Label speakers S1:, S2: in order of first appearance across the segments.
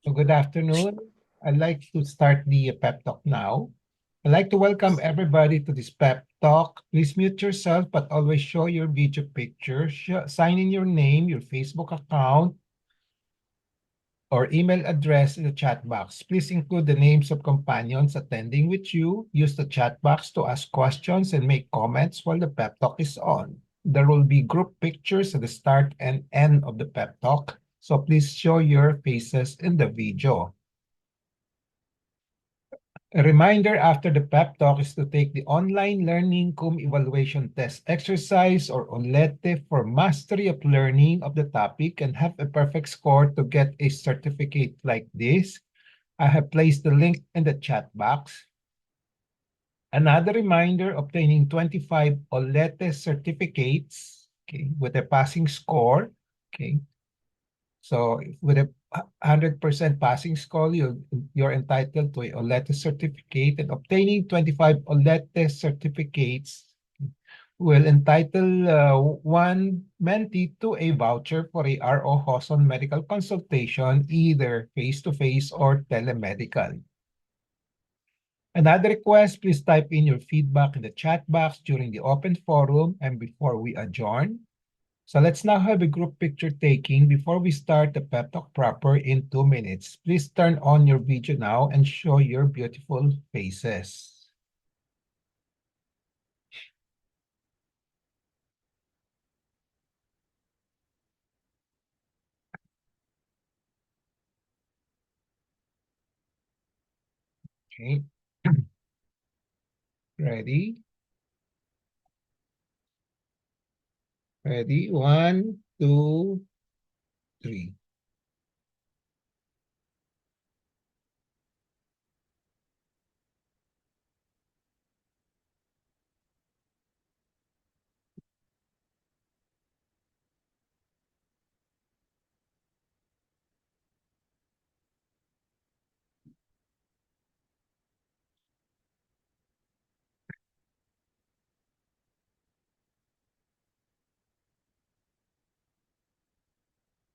S1: So good afternoon. I'd like to start the pep talk now. I'd like to welcome everybody to this pep talk. Please mute yourself, but always show your video picture. Sign in your name, your Facebook account, or email address in the chat box. Please include the names of companions attending with you. Use the chat box to ask questions and make comments while the pep talk is on. There will be group pictures at the start and end of the pep talk, so please show your faces in the video. A reminder after the pep talk is to take the online learning cum evaluation test exercise or OLETE for mastery of learning of the topic and have a perfect score to get a certificate like this. I have placed the link in the chat box. Another reminder, obtaining 25 OLETE certificates, okay, with a passing score, okay. So with a 100% passing score, you're entitled to a OLETE certificate, and obtaining 25 OLETE certificates will entitle one mentee to a voucher for a RO Hoson medical consultation, either face-to-face or telemedical. Another request, please type in your feedback in the chat box during the open forum and before we adjourn. So let's now have a group picture taking before we start the pep talk proper in 2 minutes. Please turn on your video now and show your beautiful faces. Okay. Ready? Ready? 1, 2, 3.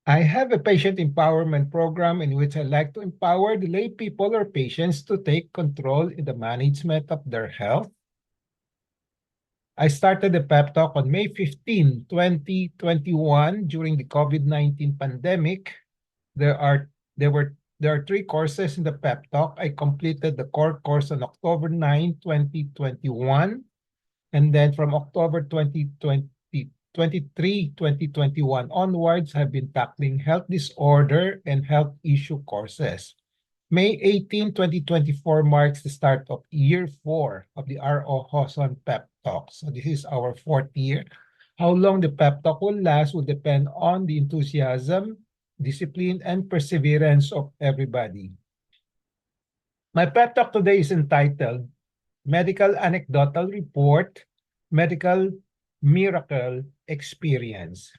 S1: I have a patient empowerment program in which I like to empower the lay people or patients to take control in the management of their health. I started the pep talk on May 15, 2021 during the COVID-19 pandemic. There are 3 courses in the pep talk. I completed the core course on October 9, 2021, and then from October 2021 onwards, I've been tackling health disorder and health issue courses. May 18, 2024 marks the start of year 4 of the RO Hoson pep talk. So this is our 4th year. How long the pep talk will last will depend on the enthusiasm, discipline, and perseverance of everybody. My pep talk today is entitled Medical Anecdotal Report, Medical Miracle Experience.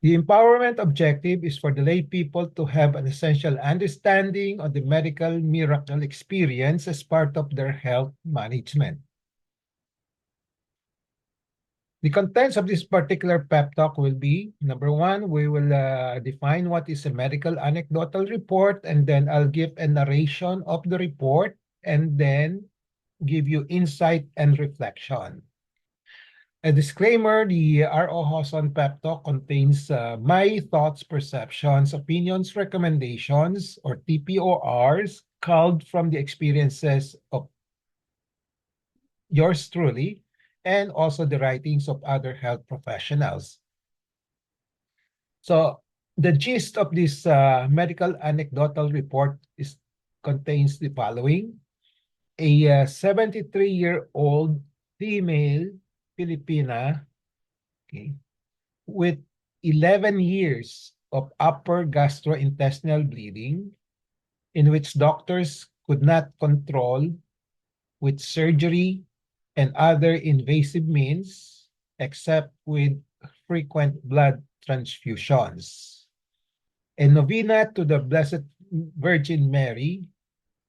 S1: The empowerment objective is for the lay people to have an essential understanding of the medical miracle experience as part of their health management. The contents of this particular pep talk will be, number 1, we will define what is a medical anecdotal report, and then I'll give a narration of the report, and then give you insight and reflection. A disclaimer, the RO Hoson pep talk contains my thoughts, perceptions, opinions, recommendations, or TPORs, culled from the experiences of yours truly, and also the writings of other health professionals. So the gist of this medical anecdotal report contains the following. A 73-year-old female Filipina, okay, with 11 years of upper gastrointestinal bleeding, in which doctors could not control with surgery and other invasive means, except with frequent blood transfusions. A novena to the Blessed Virgin Mary,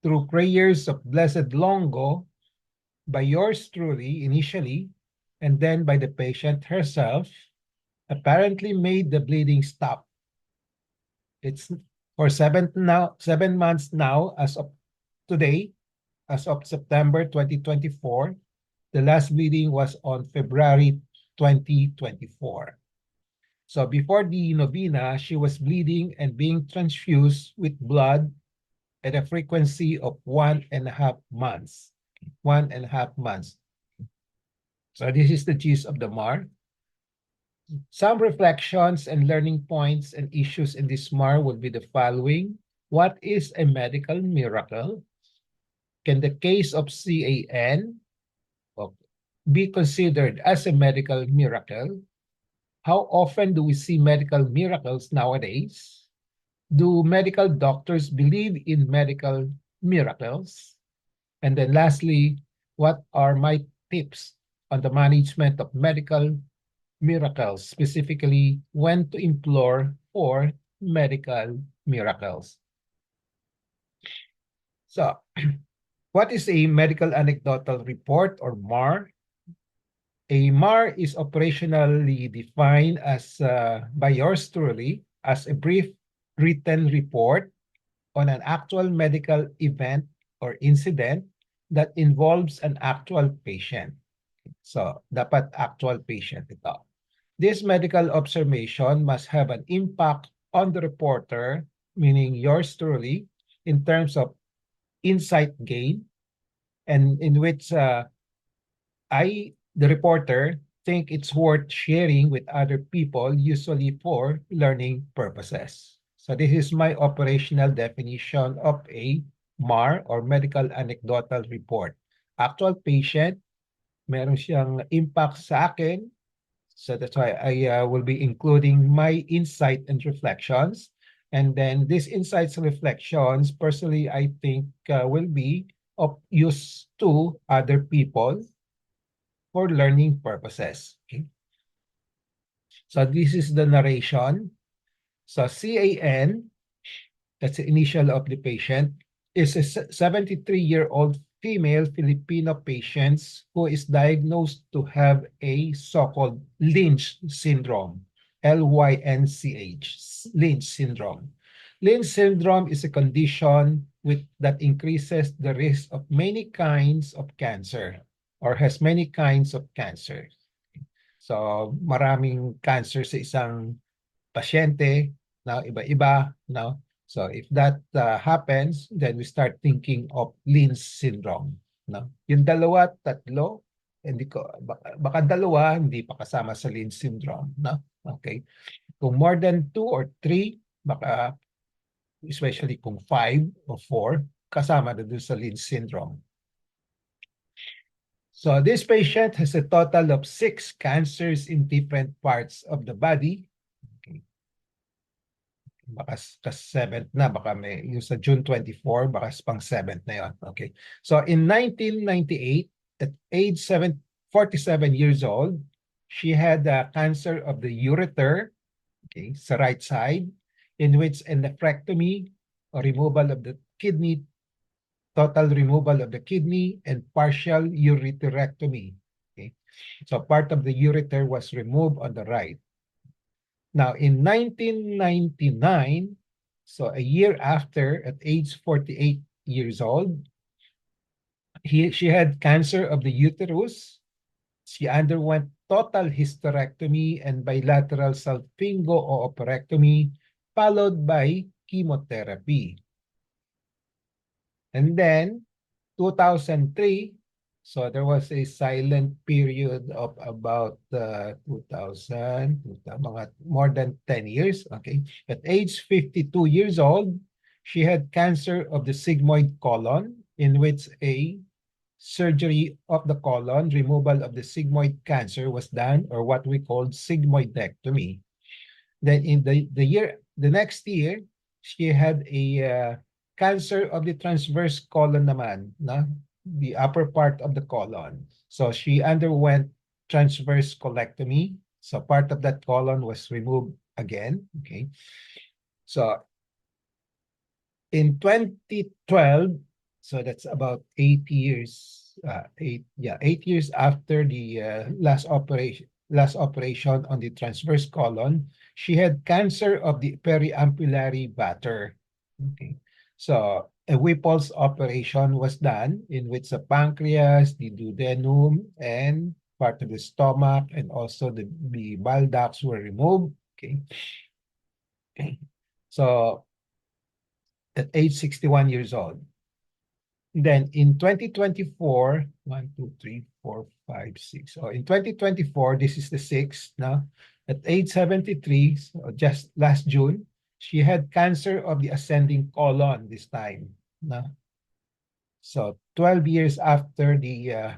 S1: through prayers of Blessed Longo, by yours truly initially, and then by the patient herself, apparently made the bleeding stop. It's For 7 months now, as of today, as of September 2024, the last bleeding was on February 2024. So before the novena, she was bleeding and being transfused with blood at a frequency of 1.5 months. 1.5 months. So this is the gist of the MAR. Some reflections and learning points and issues in this MAR would be the following. What is a medical miracle? Can the case of CAN be considered as a medical miracle? How often do we see medical miracles nowadays? Do medical doctors believe in medical miracles? And then lastly, what are my tips on the management of medical miracles, specifically when to implore for medical miracles? So, what is a medical anecdotal report or MAR? A MAR is operationally defined as by yours truly as a brief written report on an actual medical event or incident that involves an actual patient. So, dapat actual patient ito. This medical observation must have an impact on the reporter, meaning yours truly, in terms of insight gain, and in which the reporter, think it's worth sharing with other people, usually for learning purposes. So this is my operational definition of a MAR or medical anecdotal report. Actual patient, meron siyang impact sa akin. So that's why I will be including my insight and reflections. And then these insights and reflections, personally, I think will be of use to other people for learning purposes. Okay? So this is the narration. So CAN, that's the initial of the patient, is a 73-year-old female Filipino patient who is diagnosed to have a so-called Lynch syndrome, LYNCH, Lynch syndrome. Lynch syndrome is a condition that increases the risk of many kinds of cancer or has many kinds of cancer. So maraming cancer sa isang pasyente, no? Iba-iba, no? So if that happens, then we start thinking of Lynch syndrome, no? Yung dalawa, tatlo, hindi ko baka dalawa hindi pa kasama sa Lynch syndrome, no? Okay. Kung more than 2 or 3, baka especially kung 5 or 4, kasama na dun sa Lynch syndrome. So this patient has a total of 6 cancers in different parts of the body. Okay. Baka seventh na, baka may yung sa June 24, baka pang 7th na yon. Okay. So in 1998, at age 47 years old, she had a cancer of the ureter, okay, sa right side, in which a nephrectomy or removal of the kidney, total removal of the kidney, and partial ureterectomy. Okay. So part of the ureter was removed on the right. Now, in 1999, so a year after, at age 48 years old, she had cancer of the uterus. She underwent total hysterectomy and bilateral salpingo-oophorectomy, followed by chemotherapy. And then, 2003, so there was a silent period of about 2000, mga more than 10 years. Okay. At age 52 years old, she had cancer of the sigmoid colon, in which a surgery of the colon, removal of the sigmoid cancer was done, or what we call sigmoidectomy. Then in the next year, she had a cancer of the transverse colon naman, na? The upper part of the colon. So she underwent transverse colectomy. So part of that colon was removed again. Okay. So in 2012, so that's about 8 years, 8 years after the last operation on the transverse colon, she had cancer of the periampullary batter, Okay. So a Whipple's operation was done in which the pancreas, the duodenum, and part of the stomach, and also the bile ducts were removed. Okay. Okay. So at age 61 years old. Then in 2024, 1, 2, 3, 4, 5, 6. So in 2024, this is the sixth now. At age 73, so just last June, she had cancer of the ascending colon this time. No? So 12 years after the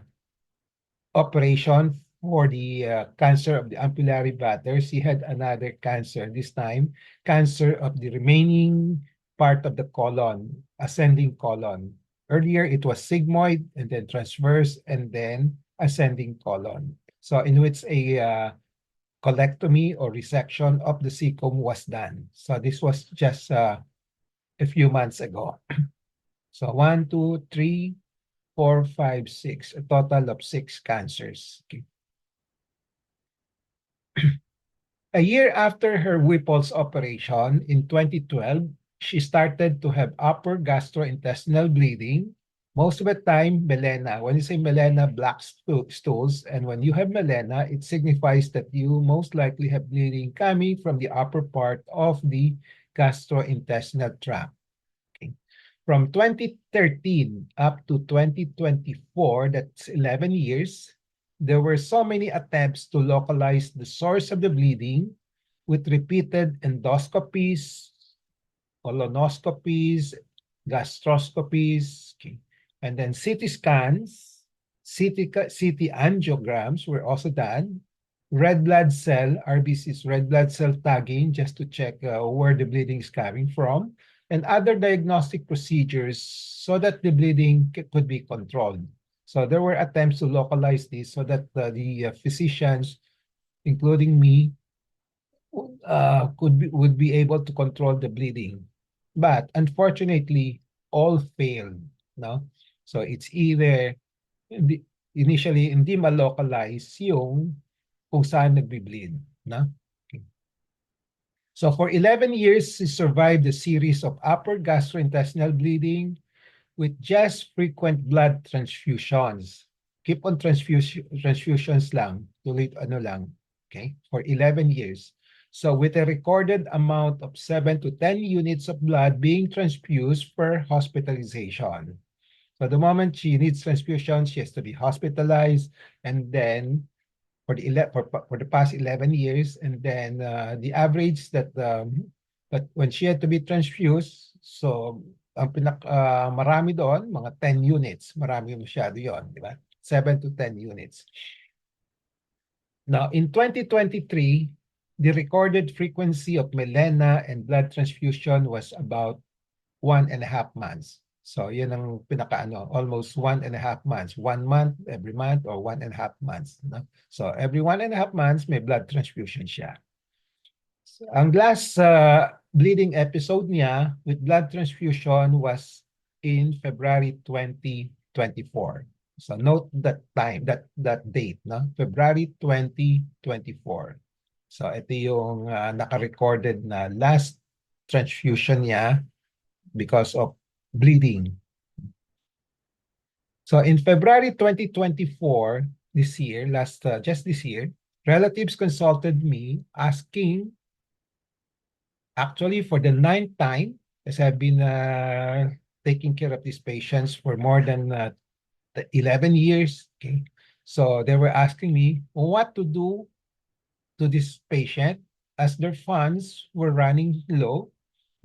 S1: operation for the cancer of the ampullary bladder, she had another cancer, this time cancer of the remaining part of the colon, ascending colon. Earlier, it was sigmoid and then transverse and then ascending colon. So in which a colectomy or resection of the cecum was done. So this was just a few months ago. So 1, 2, 3, 4, 5, 6, a total of 6 cancers. Okay. A year after her Whipple's operation in 2012, she started to have upper gastrointestinal bleeding. Most of the time, melena. When you say melena, black stools. And when you have melena, it signifies that you most likely have bleeding coming from the upper part of the gastrointestinal tract. Okay. From 2013 up to 2024, that's 11 years, there were so many attempts to localize the source of the bleeding with repeated endoscopies, colonoscopies, gastroscopies, okay. And then CT scans, CT angiograms were also done, red blood cell, RBCs, red blood cell tagging, just to check where the bleeding is coming from, and other diagnostic procedures so that the bleeding could be controlled. So there were attempts to localize this so that the physicians, including me, would be able to control the bleeding. But unfortunately, all failed. No? So it's either initially hindi ma-localize yung kung saan nagbi-bleed. No? Okay. So for 11 years, she survived a series of upper gastrointestinal bleeding with just frequent blood transfusions. Keep on transfusions lang, tuloy ano lang, okay, for 11 years. So with a recorded amount of 7 to 10 units of blood being transfused per hospitalization. So the moment she needs transfusion, she has to be hospitalized, and then for the past 11 years, and then the average that but when she had to be transfused, so ang marami doon, mga 10 units, marami masyado yon, di ba? 7 to 10 units. Now, in 2023, the recorded frequency of melena and blood transfusion was about 1.5 months. So, yun ang almost 1.5 months. 1 month every month or 1.5 months. No? So, every 1.5 months, may blood transfusion siya. So, ang last bleeding episode niya with blood transfusion was in February 2024. So, note that time, that date, no? February 2024. So, ito yung naka-recorded na last transfusion niya because of bleeding. So in February 2024, this year, just this year, relatives consulted me asking, actually for the 9th time, as I've been taking care of these patients for more than 11 years. Okay, so they were asking me what to do to this patient as their funds were running low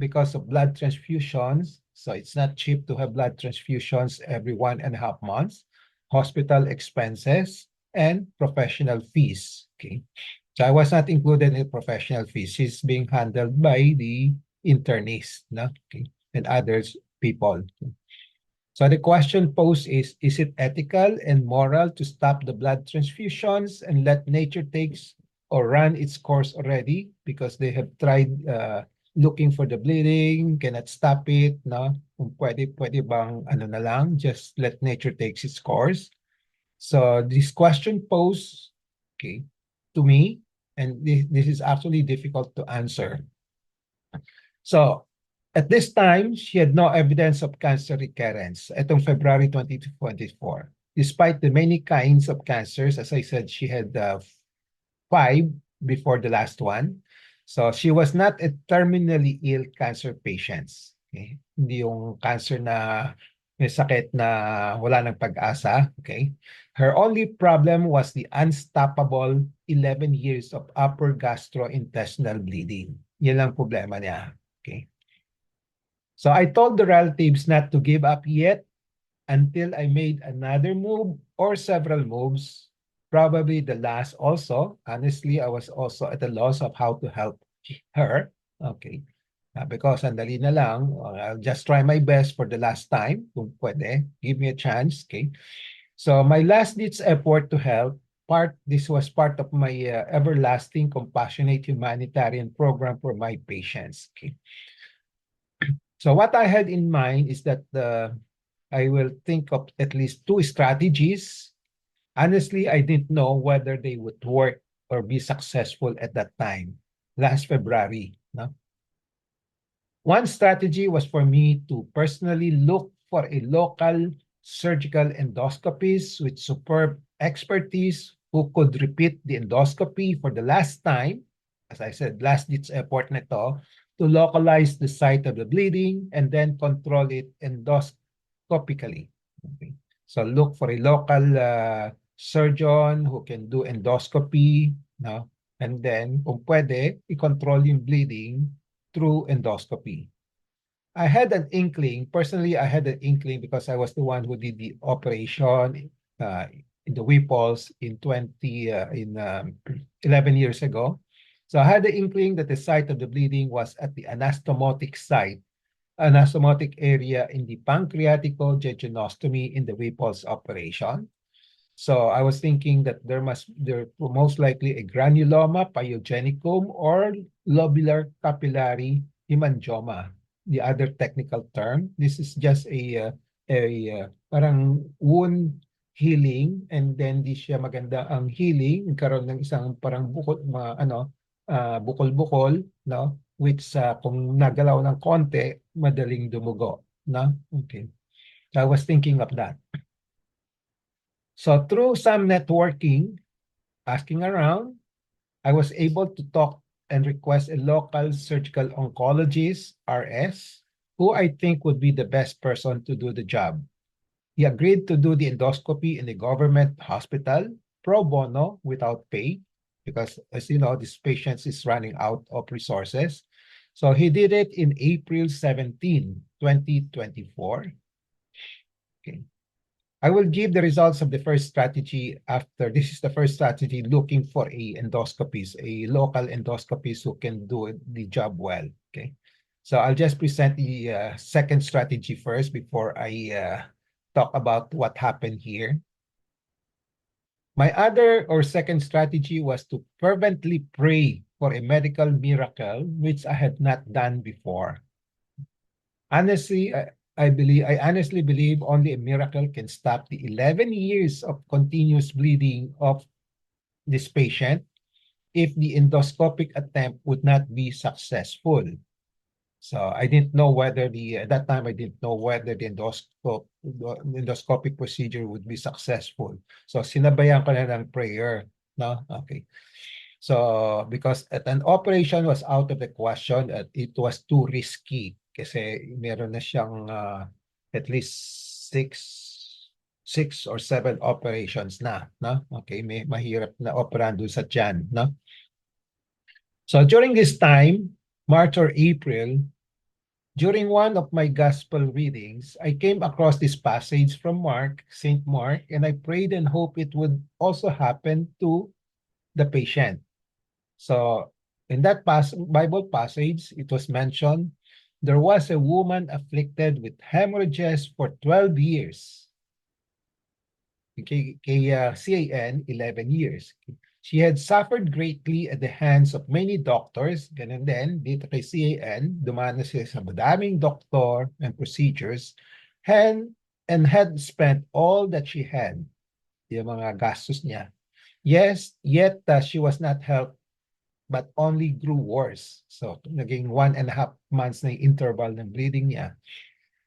S1: because of blood transfusions. So it's not cheap to have blood transfusions every 1.5 months, hospital expenses, and professional fees. Okay. So I was not included in professional fees. It's being handled by the internist, no? Okay, and others people. So the question posed is it ethical and moral to stop the blood transfusions and let nature takes or run its course already because they have tried looking for the bleeding, cannot stop it, no? Kung pwede bang ano na lang, just let nature takes its course. So this question posed, okay, to me, and this is actually difficult to answer. So At this time, she had no evidence of cancer recurrence etong February 2024. Despite the many kinds of cancers, as I said, she had five before the last one. So she was not a terminally ill cancer patient. Okay? Hindi yung cancer na may sakit na wala ng pag-asa. Okay? Her only problem was the unstoppable 11 years of upper gastrointestinal bleeding. Yan lang problema niya. Okay? So I told the relatives not to give up yet until I made another move or several moves, probably the last also. Honestly, I was also at a loss of how to help her. Okay. Because sandali na lang, I'll just try my best for the last time, kung pwede. Give me a chance, okay? So my last ditch effort to help, this was part of my everlasting compassionate humanitarian program for my patients, okay? So what I had in mind is that I will think of at least two strategies. Honestly, I didn't know whether they would work or be successful at that time, last February. No? One strategy was for me to personally look for a local surgical endoscopist with superb expertise who could repeat the endoscopy for the last time, as I said, last ditch effort na to, to localize the site of the bleeding and then control it endoscopically. Okay. So look for a local surgeon who can do endoscopy, no? And then, kung pwede, i-control yung bleeding through endoscopy. I had an inkling, personally, I had an inkling because I was the one who did the operation in the Whipples in 11 years ago. So I had the inkling that the site of the bleeding was at the anastomotic site, anastomotic area in the pancreatico-jejunostomy in the Whipples operation. So I was thinking that there most likely a granuloma pyogenicum or lobular capillary hemangioma, the other technical term. This is just parang wound healing, and then di siya maganda ang healing, nagkaroon ng isang parang bukol-bukol, no? Which kung nagalaw ng konti, madaling dumugo, no? Okay. So I was thinking of that. So through some networking, asking around, I was able to talk and request a local surgical oncologist, RS, who I think would be the best person to do the job. He agreed to do the endoscopy in a government hospital pro bono without pay because, as you know, this patient is running out of resources. So he did it in April 17, 2024. Okay. I will give the results of the first strategy after. This is the first strategy looking for a endoscopist, a local endoscopist who can do the job well. Okay. So I'll just present the second strategy first before I talk about what happened here. My other or second strategy was to fervently pray for a medical miracle, which I had not done before. Honestly, I honestly believe only a miracle can stop the 11 years of continuous bleeding of this patient if the endoscopic attempt would not be successful. So I didn't know whether at that time I didn't know whether the endoscopic procedure would be successful. So sinabayan ko na ng prayer, no? Okay. So because an operation was out of the question, it was too risky kasi meron na siyang at least six or seven operations na, no? Okay, may mahirap na operahan doon sa tiyan, no? So during this time, March or April, during one of my gospel readings, I came across this passage from Mark, St. Mark, and I prayed and hoped it would also happen to the patient. So in that Bible passage, it was mentioned, there was a woman afflicted with hemorrhages for 12 years. CAN, 11 years. She had suffered greatly at the hands of many doctors. Ganun din, dito kay CAN, dumanas siya sa madaming doktor and procedures and had spent all that she had, yung mga gastos niya. Yes, yet she was not helped but only grew worse. So naging 1.5 months na yung interval ng bleeding niya.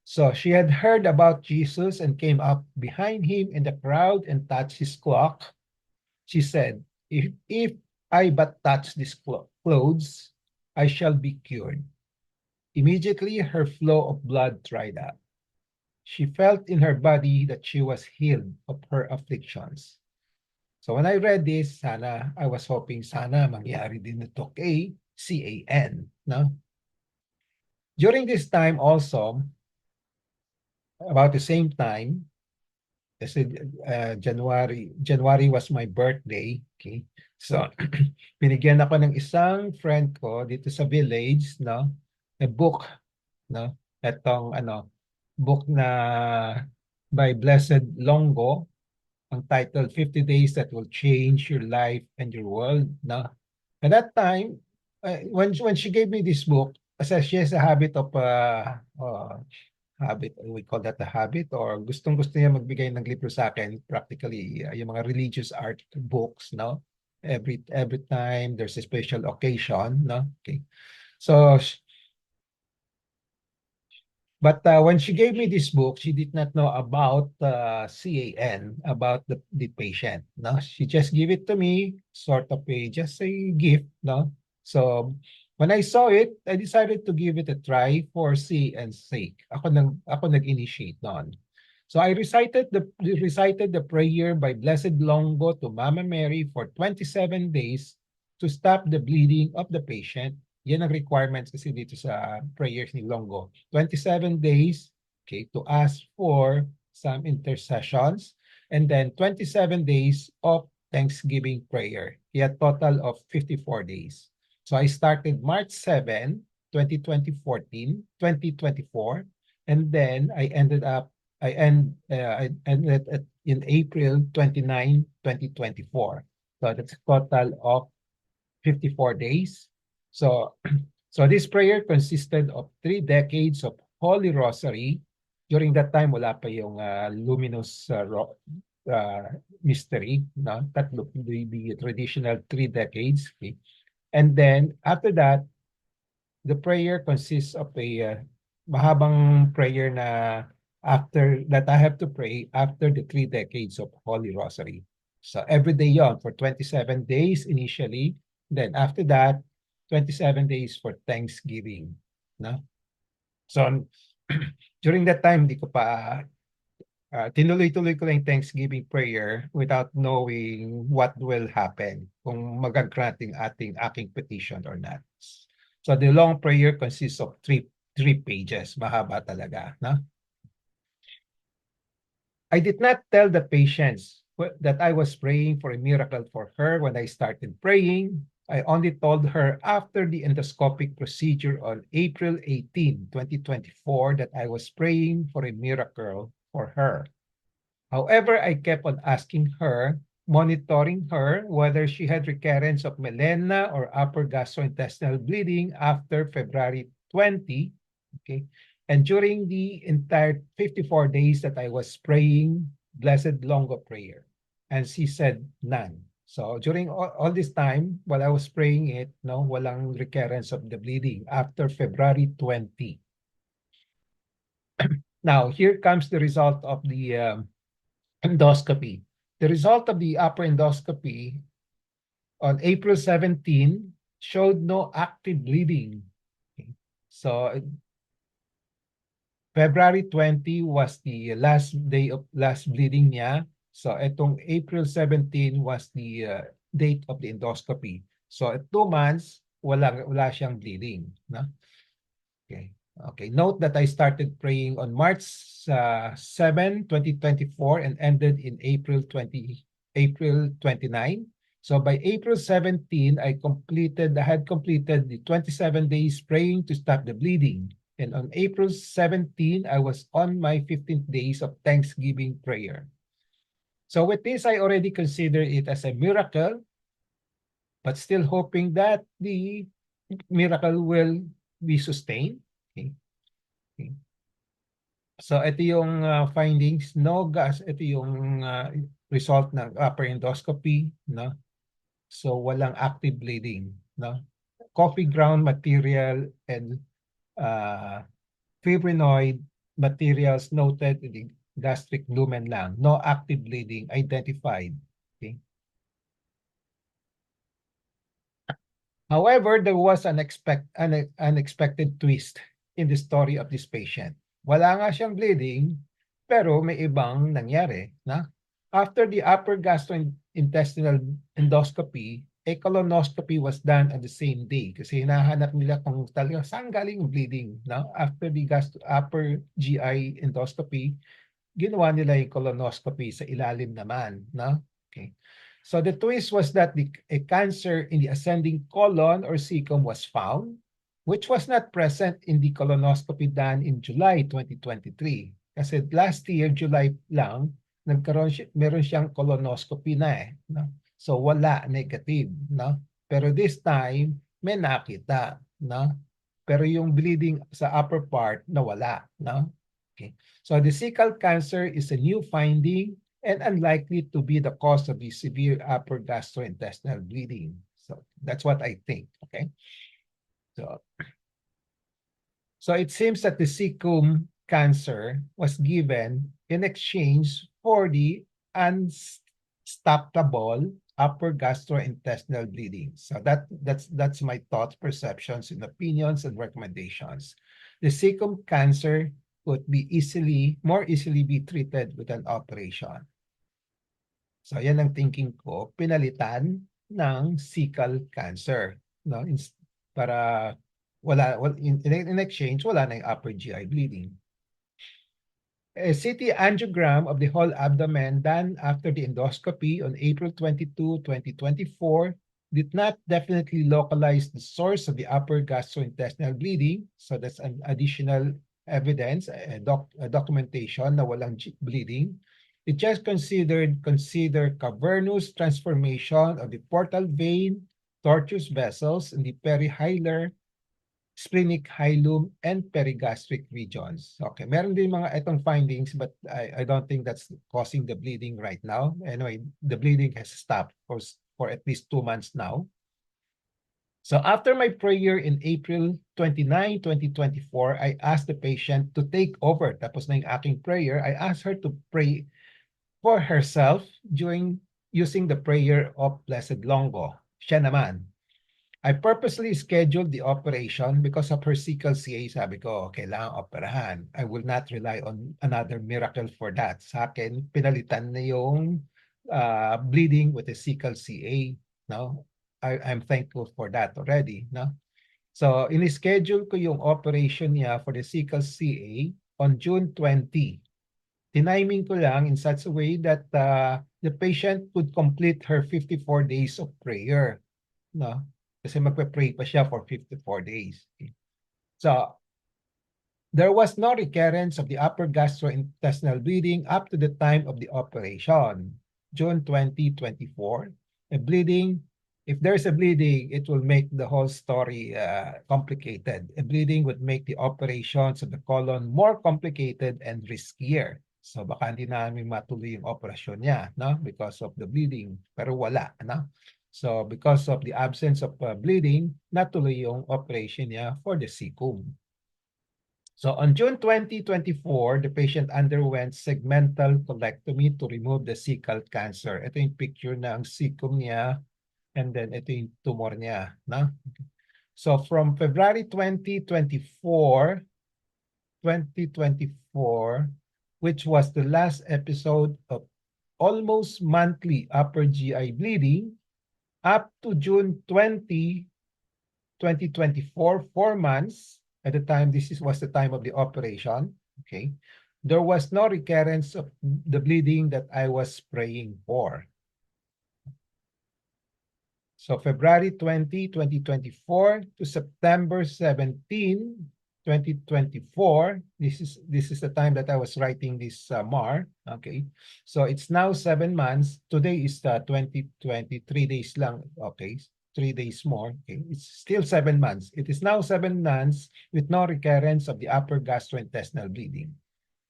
S1: So she had heard about Jesus and came up behind him in the crowd and touched his cloak. She said, if I but touch these clothes, I shall be cured. Immediately her flow of blood dried up. She felt in her body that she was healed of her afflictions. So when I read this, I was hoping sana mangyari din ito kay CAN. No? During this time also, about the same time, kasi January was my birthday. Okay? So, binigyan ako ng isang friend ko dito sa village, no? A book, no? Itong book na by Blessed Longo, ang title 50 Days That Will Change Your Life and Your World, no? At that time, when she gave me this book, kasi she has a habit of habit, we call that a habit, or gustong-gusto niya magbigay ng libro sa akin, practically yung mga religious art books, no? Every time there's a special occasion, no? Okay. So, but when she gave me this book, she did not know about CAN, about the patient, no? She just gave it to me, sort of just a gift, no? So, when I saw it, I decided to give it a try for CAN's sake. Ako nag-initiate noon. So I recited the prayer by Blessed Longo to Mama Mary for 27 days to stop the bleeding of the patient. Yan ang requirements kasi dito sa prayers ni Longo. 27 days, okay, to ask for some intercessions, and then 27 days of Thanksgiving prayer. He had total of 54 days. So I started March 7, 2024, and then I ended in April 29, 2024. So that's a total of 54 days. So, so this prayer consisted of 3 decades of Holy Rosary. During that time, wala pa yung luminous mystery, no? Tatlo, the traditional 3 decades. Okay? And then after that, the prayer consists of a mahabang prayer na after that I have to pray after the 3 decades of Holy Rosary. So every day yon for 27 days initially. Then after that, 27 days for Thanksgiving. No? So during that time, di ko pa tinuloy-tuloy ko lang Thanksgiving prayer without knowing what will happen, kung mag-grant aking petition or not. So the long prayer consists of three pages. Mahaba talaga. No? I did not tell the patients that I was praying for a miracle for her when I started praying. I only told her after the endoscopic procedure on April 18, 2024, that I was praying for a miracle for her. However, I kept on asking her, monitoring her, whether she had recurrence of melena or upper gastrointestinal bleeding after February 20, okay? And during the entire 54 days that I was praying Blessed Longo prayer. And she said none. So during all this time, while I was praying it, no, walang recurrence of the bleeding after February 20. Now, here comes the result of the endoscopy. The result of the upper endoscopy on April 17 showed no active bleeding. Okay. So February 20 was the last day of last bleeding niya. So itong April 17 was the date of the endoscopy. So at 2 months, wala siyang bleeding. No? Okay. Okay. Note that I started praying on March 7, 2024 and ended in April 29. So by April 17, I had completed the 27 days praying to stop the bleeding. And on April 17, I was on my 15th days of Thanksgiving prayer. So with this, I already consider it as a miracle, but still hoping that the miracle will be sustained. Okay. Okay. So ito yung findings, no gas, ito yung result ng upper endoscopy, no? So walang active bleeding. no? Coffee ground material and fibrinoid materials noted in the gastric lumen lang. No active bleeding identified. Okay. However, there was an unexpected twist in the story of this patient. Wala nga siyang bleeding, pero may ibang nangyari. Na? After the upper gastrointestinal endoscopy, a colonoscopy was done on the same day kasi hinahanap nila kung talaga saan galing yung bleeding. No? After the upper GI endoscopy, ginawa nila yung colonoscopy sa ilalim naman. No? Okay. So the twist was that a cancer in the ascending colon or cecum was found, which was not present in the colonoscopy done in July 2023. Kasi last year, July lang, meron siyang colonoscopy na eh. No? So wala, negative. No? Pero this time, may nakita. No? Pero yung bleeding sa upper part, nawala. No? Okay. So the cecal cancer is a new finding and unlikely to be the cause of the severe upper gastrointestinal bleeding. So that's what I think, okay? So it seems that the cecum cancer was given in exchange for the unstoppable upper gastrointestinal bleeding. So that's my thoughts, perceptions, and opinions and recommendations. The cecum cancer could be more easily be treated with an operation. So yan ang thinking ko, pinalitan ng cecal cancer, no? Para in exchange wala na yung upper GI bleeding. A CT angiogram of the whole abdomen done after the endoscopy on April 22, 2024 did not definitely localize the source of the upper gastrointestinal bleeding. So that's an additional evidence, a documentation na walang bleeding. It just consider cavernous transformation of the portal vein, tortuous vessels in the perihilar, splenic hilum, and perigastric regions. Okay, meron din mga itong findings, but I don't think that's causing the bleeding right now. Anyway, the bleeding has stopped for at least 2 months now. So after my prayer in April 29, 2024, I asked the patient to take over. Tapos na yung aking prayer, I asked her to pray for herself using the prayer of Blessed Longo. Siya naman. I purposely scheduled the operation because of her cecal CA. Sabi ko, kailangan operahan. I will not rely on another miracle for that. Sa akin, pinalitan na yung bleeding with a cecal CA. No? I'm thankful for that already. No? So, in-schedule ko yung operation niya for the cecal CA on June 20. Tiniming ko lang in such a way that the patient could complete her 54 days of prayer. No? Kasi magpe-pray pa siya for 54 days. So, there was no recurrence of the upper gastrointestinal bleeding up to the time of the operation, June 2024. If there's a bleeding, it will make the whole story complicated. A bleeding would make the operations of the colon more complicated and riskier. So baka hindi namin matuloy yung operasyon niya, no? Because of the bleeding. Pero wala, no? So because of the absence of bleeding, natuloy yung operation niya for the cecum. So on June 2024, the patient underwent segmental colectomy to remove the cecal cancer. Ito yung picture ng cecum niya, and then ito yung tumor niya. No? So from February 2024, which was the last episode of almost monthly upper GI bleeding, up to June 20, 2024, 4 months, at the time, was the time of the operation, okay, there was no recurrence of the bleeding that I was praying for. So February 20, 2024 to September 17, 2024, this is the time that I was writing this MAR, okay. So it's now 7 months. Today is 23 days lang, okay. 3 days more, okay. It's still 7 months. It is now 7 months with no recurrence of the upper gastrointestinal bleeding.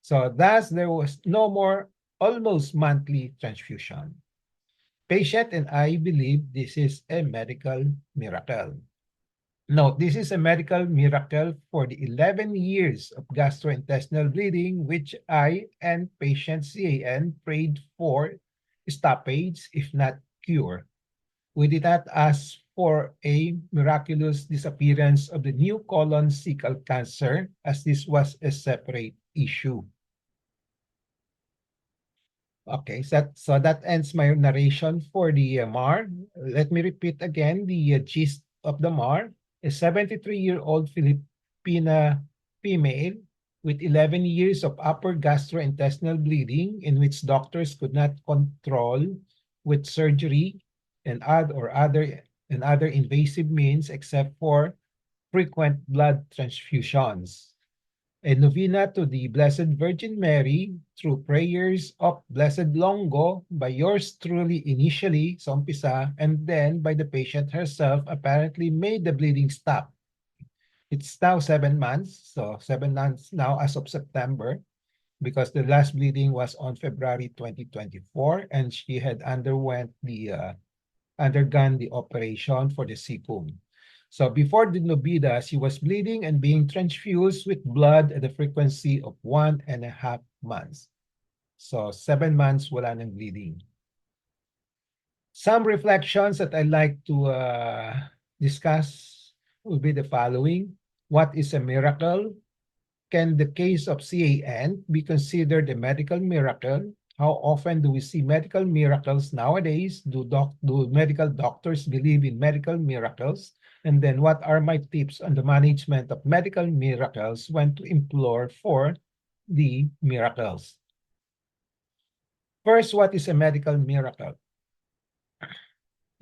S1: So thus there was no more almost monthly transfusion. patient and I believe this is a medical miracle. No, this is a medical miracle for the 11 years of gastrointestinal bleeding, which I and patient CAN prayed for stoppage, if not cure. We did not ask for a miraculous disappearance of the new colon cecal cancer, as this was a separate issue. Okay, so that ends my narration for the MAR. Let me repeat again the gist of the MAR. A 73-year-old Filipina female with 11 years of upper gastrointestinal bleeding in which doctors could not control with surgery and other invasive means except for frequent blood transfusions. A novena to the Blessed Virgin Mary through prayers of Blessed Longo by yours truly initially, sa umpisa, and then by the patient herself apparently made the bleeding stop. It's now 7 months, so 7 months now as of September, because the last bleeding was on February 2024, and she had undergone the operation for the cecum. So before the novena, she was bleeding and being transfused with blood at a frequency of 1.5 months. So 7 months wala nang bleeding. Some reflections that I'd like to discuss will be the following. What is a miracle? Can the case of CAN be considered a medical miracle? How often do we see medical miracles nowadays? Do medical doctors believe in medical miracles? And then what are my tips on the management of medical miracles when to implore for the miracles? First, what is a medical miracle?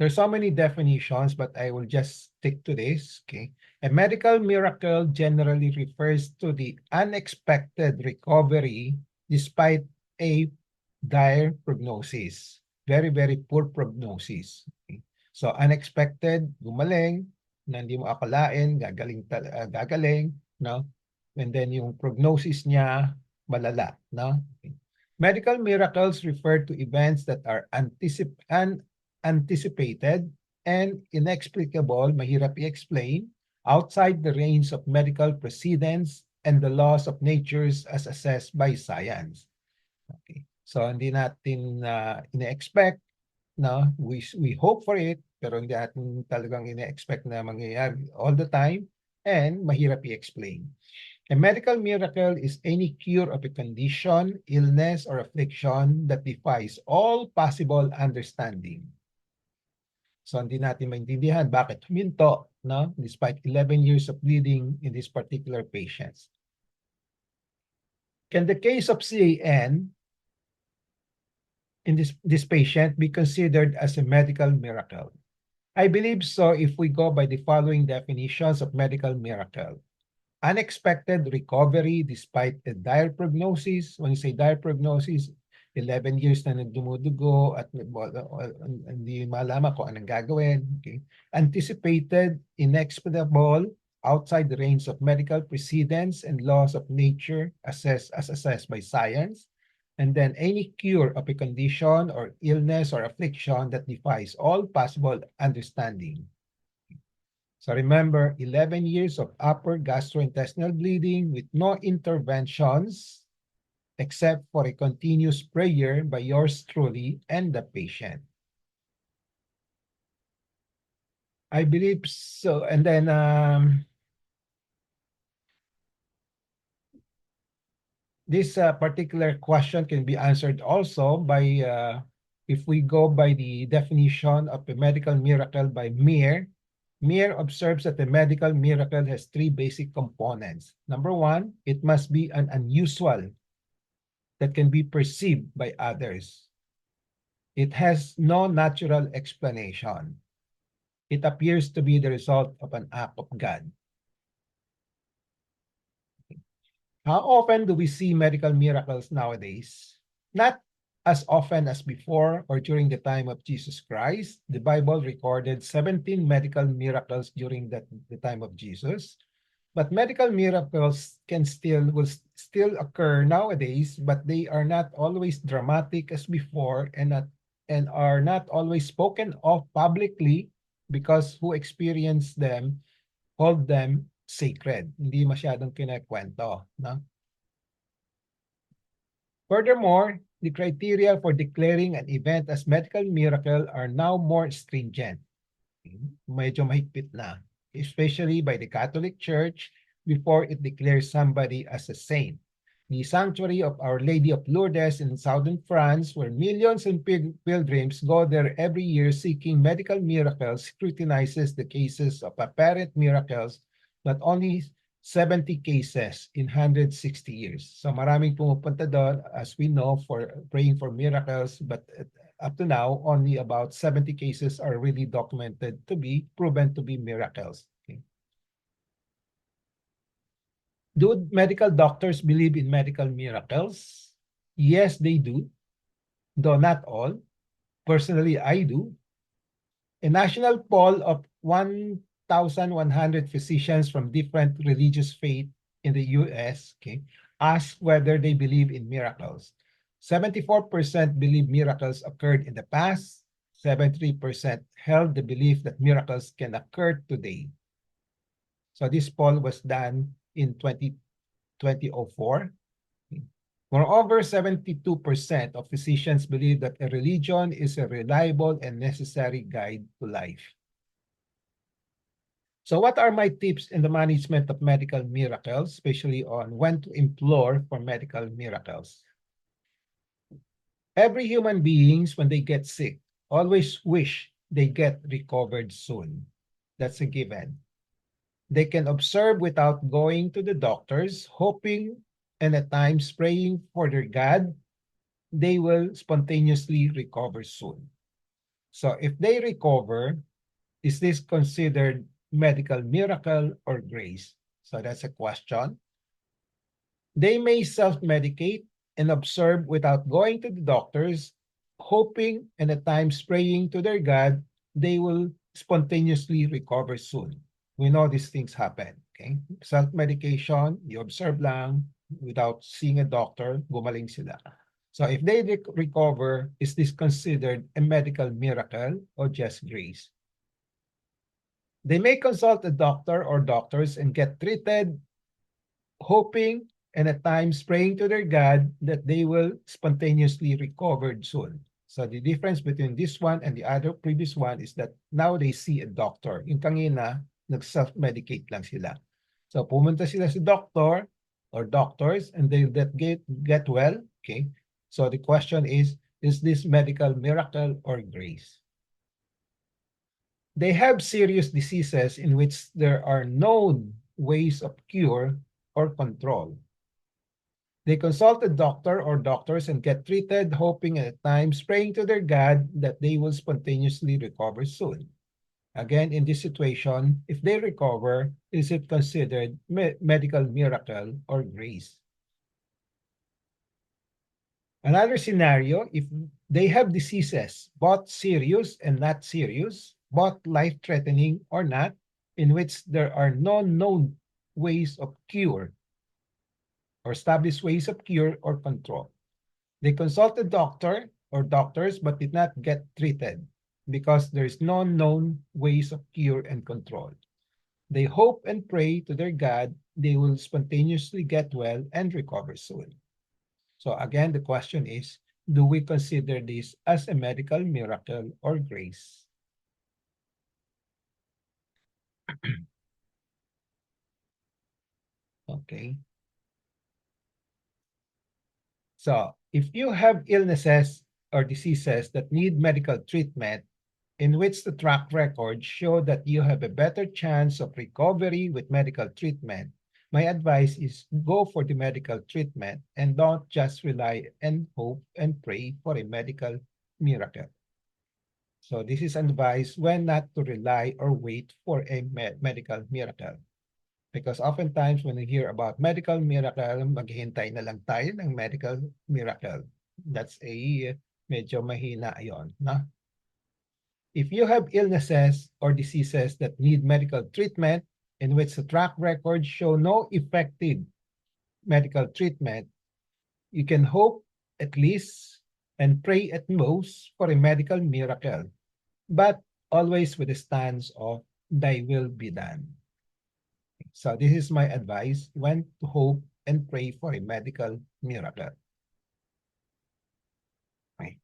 S1: There's so many definitions, but I will just stick to this. Okay. A medical miracle generally refers to the unexpected recovery despite a dire prognosis. Very, very poor prognosis. Okay. So unexpected, gumaling, na hindi mo akalain, gagaling, no? And then yung prognosis niya, malala, no? Okay. Medical miracles refer to events that are anticipated and inexplicable, mahirap i-explain, outside the range of medical precedents and the laws of nature as assessed by science. Okay. So hindi natin ina-expect, no? We hope for it, pero hindi natin talagang ina-expect na mangyayari all the time, and mahirap i-explain. A medical miracle is any cure of a condition, illness, or affliction that defies all possible understanding. So hindi natin maintindihan bakit huminto, no? Despite 11 years of bleeding in this particular patient. Can the case of CAN in this patient be considered as a medical miracle? I believe so if we go by the following definitions of medical miracle. Unexpected recovery despite a dire prognosis. When you say dire prognosis, 11 years na nagdumudugo at hindi malaman kung anong gagawin. Okay. Anticipated, inexplicable, outside the range of medical precedents and laws of nature as assessed by science. And then any cure of a condition or illness or affliction that defies all possible understanding. So remember, 11 years of upper gastrointestinal bleeding with no interventions except for a continuous prayer by yours truly and the patient. I believe so. And then this particular question can be answered also by, if we go by the definition of a medical miracle by Mir. Mir observes that the medical miracle has 3 basic components. Number 1, it must be an unusual that can be perceived by others. It has no natural explanation. It appears to be the result of an act of God. How often do we see medical miracles nowadays? Not as often as before or during the time of Jesus Christ. The Bible recorded 17 medical miracles during the time of Jesus. But medical miracles will still occur nowadays, but they are not always dramatic as before and and are not always spoken of publicly because who experience them hold them sacred. Hindi masyadong kinekwento, no? Furthermore, the criteria for declaring an event as medical miracle are now more stringent. Medyo mahigpit na, especially by the Catholic Church before it declares somebody as a saint. The sanctuary of Our Lady of Lourdes in southern France, where millions of pilgrims go there every year seeking medical miracles, scrutinizes the cases of apparent miracles, not only 70 cases in 160 years. So maraming pumupunta doon, as we know, for praying for miracles, but up to now, only about 70 cases are really documented to be proven to be miracles. Okay. Do medical doctors believe in medical miracles? Yes, they do, though not all. Personally, I do. A national poll of 1,100 physicians from different religious faith in the US, okay, asked whether they believe in miracles. 74% believe miracles occurred in the past. 73% held the belief that miracles can occur today. So this poll was done in 2004. Moreover, 72% of physicians believe that a religion is a reliable and necessary guide to life. So what are my tips in the management of medical miracles, especially on when to implore for medical miracles? Every human beings, when they get sick, always wish they get recovered soon. That's a given. They can observe without going to the doctors, hoping and at times praying for their God, they will spontaneously recover soon. So if they recover, is this considered medical miracle or grace? So that's a question. They may self-medicate and observe without going to the doctors, hoping and at times praying to their God, they will spontaneously recover soon. We know these things happen. Okay? Self-medication, you observe lang without seeing a doctor, gumaling sila. So if they recover, is this considered a medical miracle or just grace? They may consult a doctor or doctors and get treated, hoping and at times praying to their God that they will spontaneously recover soon. So the difference between this one and the other previous one is that now they see a doctor. Yung kanina, nag-self-medicate lang sila. So pumunta sila sa doctor or doctors and they get well. Okay. So the question is this medical miracle or grace? They have serious diseases in which there are known ways of cure or control. They consult a doctor or doctors and get treated, hoping at times praying to their God that they will spontaneously recover soon. Again, in this situation, if they recover, is it considered medical miracle or grace? Another scenario, if they have diseases, both serious and not serious, both life-threatening or not, in which there are no known ways of cure or established ways of cure or control. They consult a doctor or doctors but did not get treated because there is no known ways of cure and control. They hope and pray to their God they will spontaneously get well and recover soon. So again, the question is, do we consider this as a medical miracle or grace? Okay. So if you have illnesses or diseases that need medical treatment, in which the track records show that you have a better chance of recovery with medical treatment, my advice is go for the medical treatment and don't just rely and hope and pray for a medical miracle. So this is advice when not to rely or wait for a medical miracle. Because oftentimes when we hear about medical miracle, maghihintay na lang tayo ng medical miracle. That's a medyo mahina yon, no? If you have illnesses or diseases that need medical treatment in which the track records show no effective medical treatment, you can hope at least and pray at most for a medical miracle, but always with the stance of thy will be done. So this is my advice when to hope and pray for a medical miracle. Okay.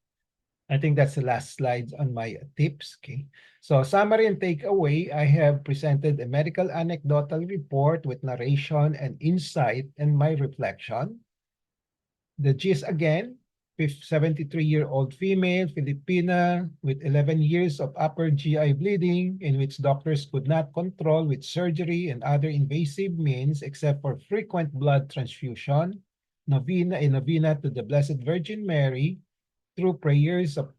S1: I think that's the last slides on my tips. Okay. So summary and takeaway, I have presented a medical anecdotal report with narration and insight and my reflection. The gist again, 73-year-old female, Filipina, with 11 years of upper GI bleeding, in which doctors could not control with surgery and other invasive means except for frequent blood transfusion, novena to the Blessed Virgin Mary, through prayers of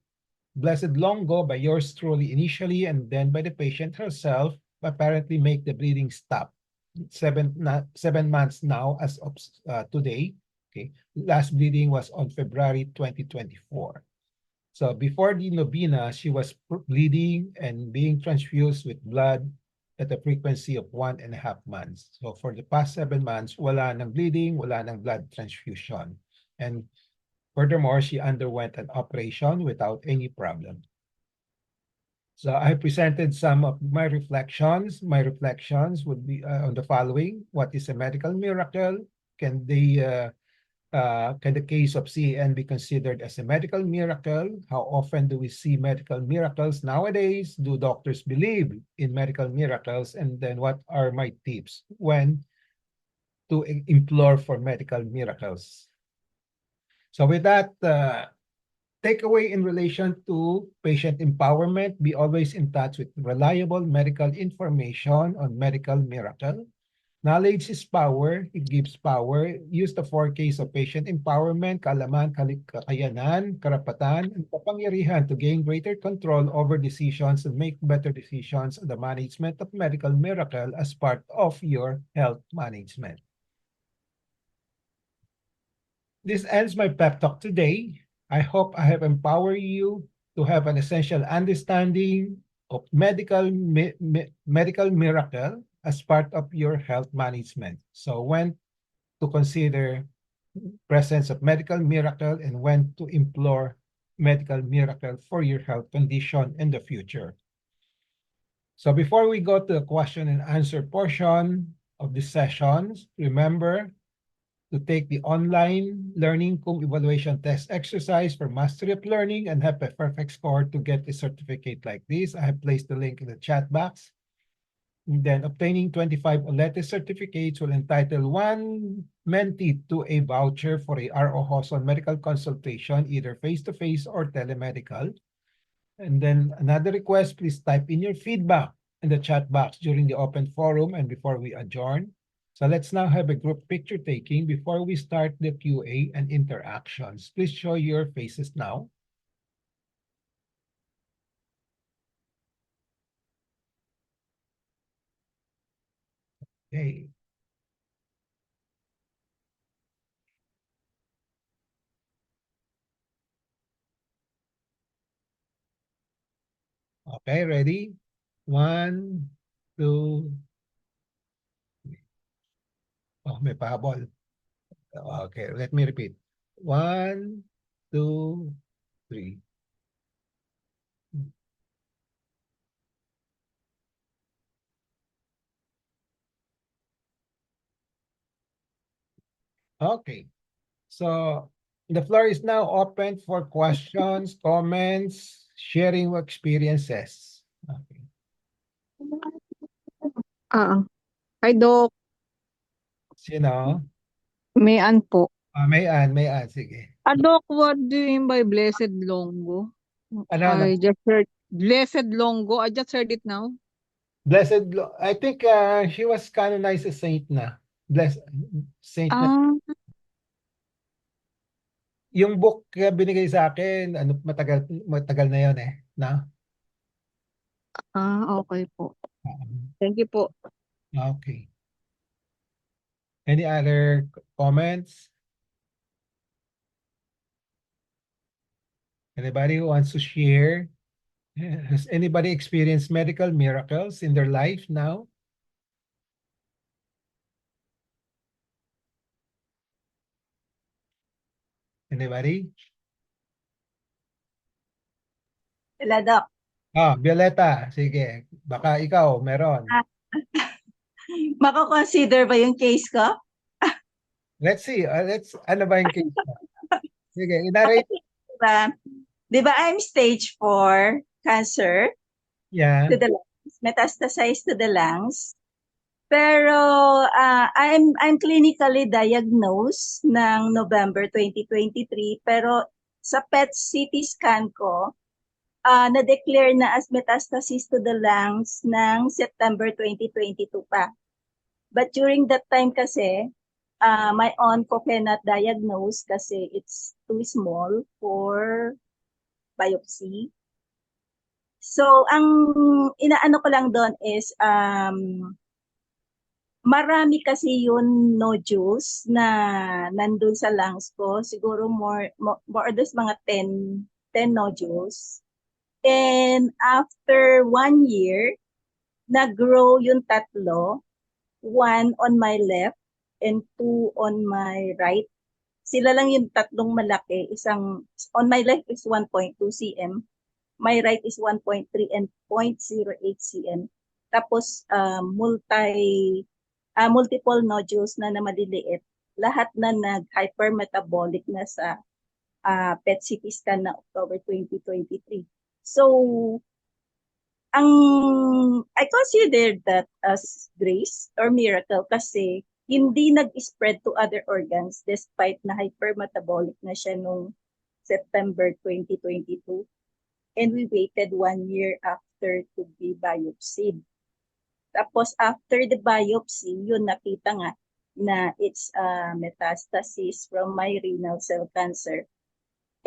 S1: Blessed Longo by yours truly initially, and then by the patient herself, apparently make the bleeding stop. 7 months now as of today. Okay, last bleeding was on February 2024. So before the novena, she was bleeding and being transfused with blood at a frequency of 1.5 months. So for the past 7 months, wala nang bleeding, wala nang blood transfusion. And furthermore, she underwent an operation without any problem. So I presented some of my reflections. My reflections would be on the following: what is a medical miracle? Can the case of CAN be considered as a medical miracle? How often do we see medical miracles nowadays? Do doctors believe in medical miracles? And then what are my tips when to implore for medical miracles? So with that, takeaway in relation to patient empowerment, be always in touch with reliable medical information on medical miracle. Knowledge is power. It gives power. Use the 4Ks of patient empowerment, kaalaman, kakayanan, karapatan, and kapangyarihan to gain greater control over decisions and make better decisions on the management of medical miracle as part of your health management. This ends my pep talk today. I hope I have empowered you to have an essential understanding of medical miracle as part of your health management. So when to consider presence of medical miracle and when to implore medical miracle for your health condition in the future. So before we go to the question and answer portion of the sessions, remember to take the online learning cum evaluation test exercise for mastery of learning and have a perfect score to get a certificate like this. I have placed the link in the chat box. And then obtaining 25 OLETE certificates will entitle one mentee to a voucher for a RO Hoson medical consultation, either face-to-face or telemedical. And then another request, please type in your feedback in the chat box during the open forum and before we adjourn. So let's now have a group picture taking before we start the QA and interactions. Please show your faces now. Okay. Okay, ready? 1, 2, oh, may pahabol. Okay, let me repeat. 1, 2, 3. Okay, so the floor is now open for questions, comments, sharing experiences. Okay.
S2: Ah, Hi, Doc.
S1: Sino?
S2: Mayan po.
S1: May an, sige.
S2: Doc, what do you mean by blessed longo?
S1: Ano,
S2: I just heard blessed longo. I just heard it now.
S1: I think she was canonized as saint na. Blessed, saint na.
S2: Ah,
S1: Yung book binigay sa akin, ano, matagal na yon eh. Na?
S2: okay po. Thank you po.
S1: Okay. Any other comments? Anybody who wants to share? Has anybody experienced medical miracles in their life now? Anybody?
S3: Sila, Doc.
S1: Violeta, sige. Baka ikaw, meron.
S3: Ah, mako-consider ba yung case ko?
S1: Let's see. Ano ba yung case mo? Sige,
S3: Kasi,
S1: inarate.
S3: di ba I'm stage 4 cancer
S1: Yeah.
S3: to the lungs, metastasized to the lungs. Pero I'm clinically diagnosed ng November 2023, pero sa PET CT scan ko, na-declare na as metastasis to the lungs ng September 2022 pa. But during that time kasi, my onco cannot diagnose kasi it's too small for biopsy. So, ang inaano ko lang doon is, marami kasi yun nodules na nandun sa lungs ko. Siguro more or less mga 10 nodules. And after 1 year, nag-grow yung tatlo. One on my left and two on my right. Sila lang yung tatlong malaki. On my left is 1.2 cm. My right is 1.3 and 0.08 cm. Tapos multiple nodules na maliliit. Lahat na nag-hypermetabolic na sa PET CT scan na October 2023. So, I consider that as grace or miracle kasi hindi nag-spread to other organs despite na hypermetabolic na siya nung September 2022. And we waited 1 year after to be biopsied. Tapos after the biopsy, yun nakita nga na it's metastasis from my renal cell cancer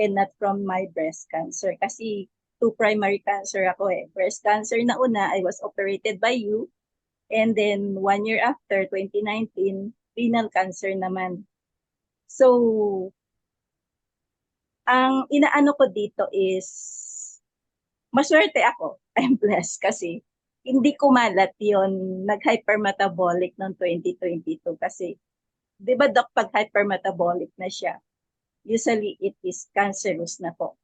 S3: and not from my breast cancer. Kasi two primary cancer ako eh. Breast cancer na una, I was operated by you. And then 1 year after, 2019, renal cancer naman. So, ang inaano ko dito is, maswerte ako. I'm blessed kasi hindi kumalat yon nag-hypermetabolic noong 2022 kasi, di ba Doc, pag hypermetabolic na siya, usually it is cancerous na po.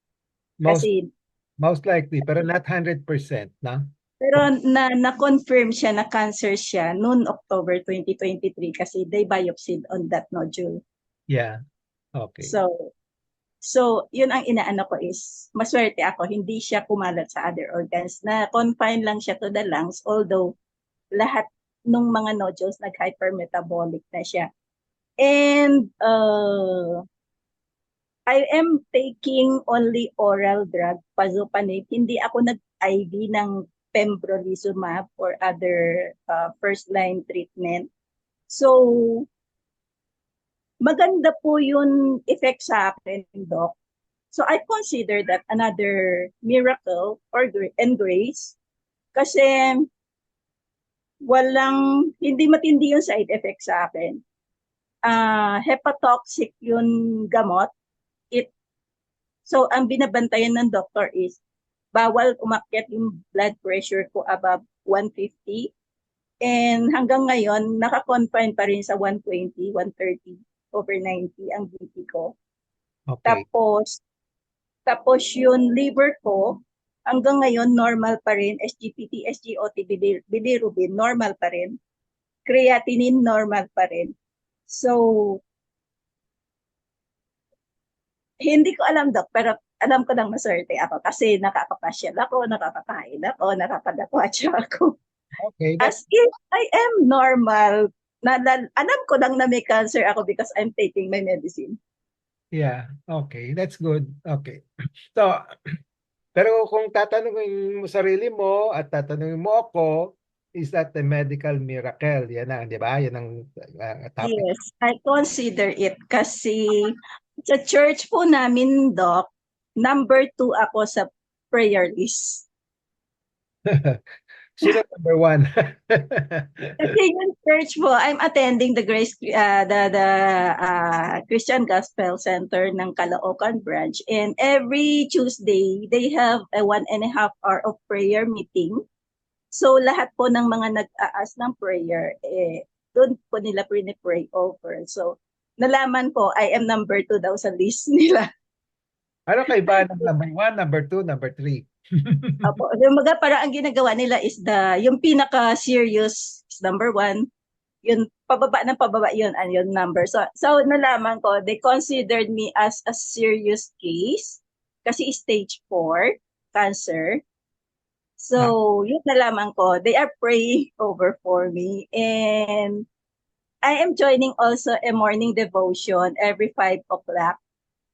S1: Most
S3: Kasi
S1: most likely, pero not 100%, na?
S3: pero na-confirm siya na cancer siya noon October 2023 kasi they biopsied on that nodule.
S1: Yeah. Okay.
S3: So yun ang inaano ko is, maswerte ako, hindi siya kumalat sa other organs. Na confine lang siya to the lungs, although lahat ng mga nodules nag-hypermetabolic na siya. And I am taking only oral drug, pazopanib. Hindi ako nag-IV ng pembrolizumab or other first-line treatment. So, maganda po yung effect sa akin, Doc. So, I consider that another miracle and grace kasi hindi matindi yung side effect sa akin. Hepatotoxic yung gamot. So, ang binabantayan ng doctor is, bawal umakyat yung blood pressure ko above 150. And hanggang ngayon, naka-confine pa rin sa 120, 130 over 90 ang BP ko.
S1: Okay.
S3: Tapos yung liver ko, hanggang ngayon, normal pa rin. SGPT, SGOT, bilirubin, normal pa rin. Creatinine, normal pa rin. So, hindi ko alam, Doc, pero alam ko lang maswerte ako kasi nakakapasyal ako, nakakakain ako, nakakadakwatsa ako.
S1: Okay.
S3: As if I am normal. Alam ko lang na may cancer ako because I'm taking my medicine.
S1: Yeah. Okay. That's good. Okay. So, pero kung tatanungin mo sarili mo at tatanungin mo ako, is that a medical miracle? Yan na, di ba? Yan ang topic.
S3: Yes, I consider it kasi sa church po namin, Doc, number 2 ako sa prayer list.
S1: Sino number 1?
S3: Kasi yung church po, I'm attending the Christian Gospel Center ng Caloocan branch, and every Tuesday they have a 1.5 hour of prayer meeting. So lahat po ng mga nag-aas ng prayer, doon po nila pray over. So nalaman ko, I am number 2 daw sa list nila.
S1: Ano kaibahan ng number 1, number 2, number 3?
S3: Apo, yung mga para ang ginagawa nila is yung pinaka-serious is number 1, yun, pababa yun, yun number. So nalaman ko, they considered me as a serious case kasi stage 4 cancer. So, yun nalaman ko, they are praying over for me. And I am joining also a morning devotion every 5 o'clock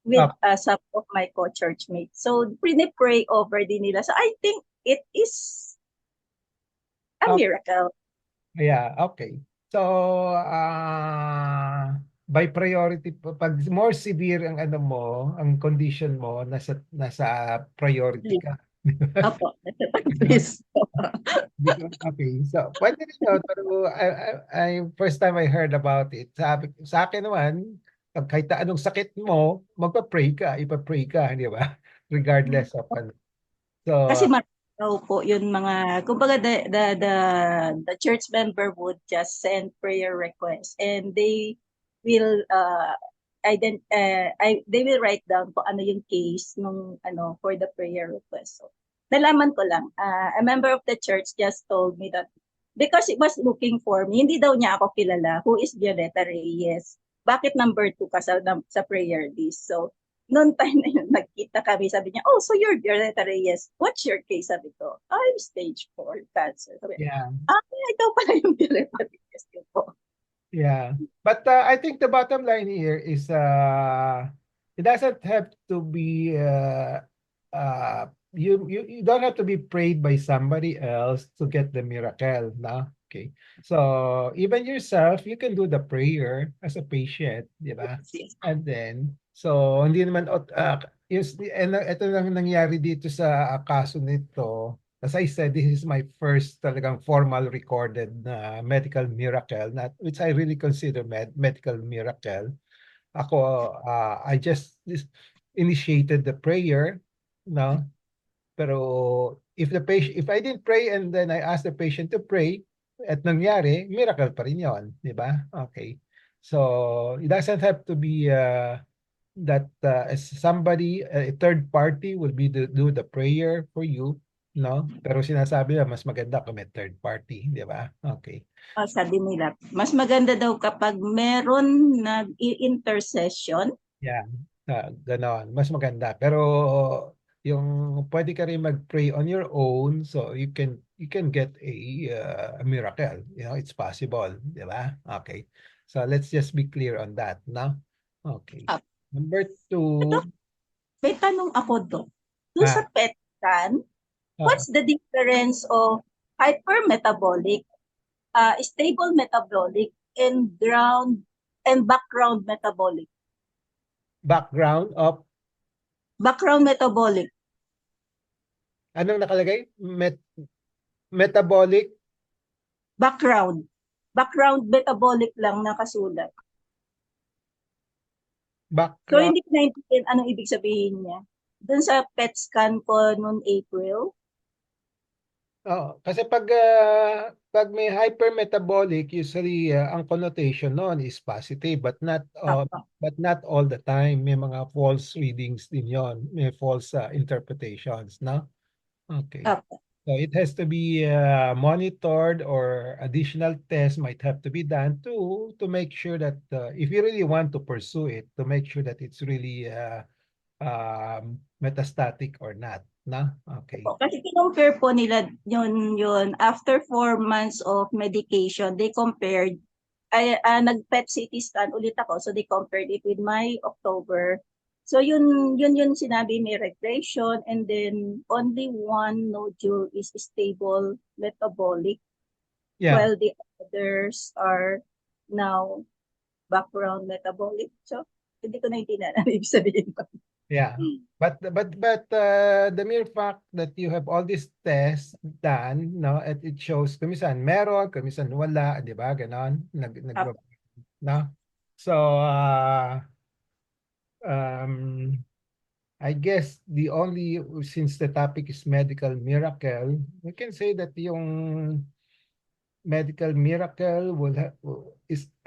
S3: with some of my co-churchmates. So, pray over din nila. So, I think it is a
S1: Okay.
S3: miracle.
S1: Yeah, okay. So, by priority, pag more severe ang ano mo, ang condition mo, nasa priority ka.
S3: Opo, please.
S1: Okay, so pwede rin yun, pero first time I heard about it, sabi sa akin naman, kahit anong sakit mo, magpa-pray ka, ipa-pray ka, di ba? Regardless of ano. So,
S3: Kasi daw po yun mga, kumbaga the church member would just send prayer requests and they will they will write down kung ano yung case nung for the prayer request. So, nalaman ko lang, a member of the church just told me that because he was looking for me, hindi daw niya ako kilala, who is Violeta Reyes. Bakit number 2 ka sa prayer list? So, noon time na yun, nagkita kami, sabi niya, oh, so you're Violeta Reyes. What's your case? Sabi ko, I'm stage 4 cancer. Sabi,
S1: yeah.
S3: Ikaw pala yung Violeta Reyes ko.
S1: Yeah, but I think the bottom line here is it doesn't have to be you don't have to be prayed by somebody else to get the miracle, no? Okay. So even yourself, you can do the prayer as a patient, di ba? And then so hindi naman ito lang nangyari dito sa kaso nito. As I said, this is my first talagang formal recorded medical miracle, which I really consider medical miracle. Ako, I just initiated the prayer, no? Pero if I didn't pray and then I asked the patient to pray, at nangyari, miracle pa rin yun, di ba? Okay. So, it doesn't have to be that as somebody, a third party will do the prayer for you, no? Pero sinasabi na mas maganda kung may third party, di ba? Okay.
S3: Sabi nila, mas maganda daw kapag meron nag-intercession.
S1: Yeah, ganon. Mas maganda. Pero yung pwede ka rin mag-pray on your own, so you can get a miracle. You know, it's possible, di ba? Okay. So let's just be clear on that, no? Okay. Number 2.
S3: May tanong ako, Dok. Doon sa PET scan, what's the difference of hypermetabolic, stable metabolic, and background metabolic?
S1: Background of?
S3: Background metabolic.
S1: Anong nakalagay? Metabolic?
S3: Background. Background metabolic lang nakasulat.
S1: Background.
S3: So, hindi ko naintindihan anong ibig sabihin niya. Doon sa PET scan ko noong April.
S1: Kasi pag may hypermetabolic, usually ang connotation noon is positive, but not all the time. May mga false readings din yon, may false interpretations, no? Okay. So it has to be monitored, or additional tests might have to be done to make sure that if you really want to pursue it, to make sure that it's really metastatic or not. No? Okay.
S3: Kasi compare po nila yun after 4 months of medication, they compared, nag-PET CT scan ulit ako, so they compared it with my October. So yun sinabi, may regression, and then only one nodule is stable metabolic, while the others are now background metabolic. So hindi ko naintindihan ano ibig sabihin ko.
S1: Yeah, but the mere fact that you have all these tests done, no, it shows kumisan meron, kumisan wala, di ba? Ganon, no? So I guess since the topic is medical miracle, we can say that yung medical miracle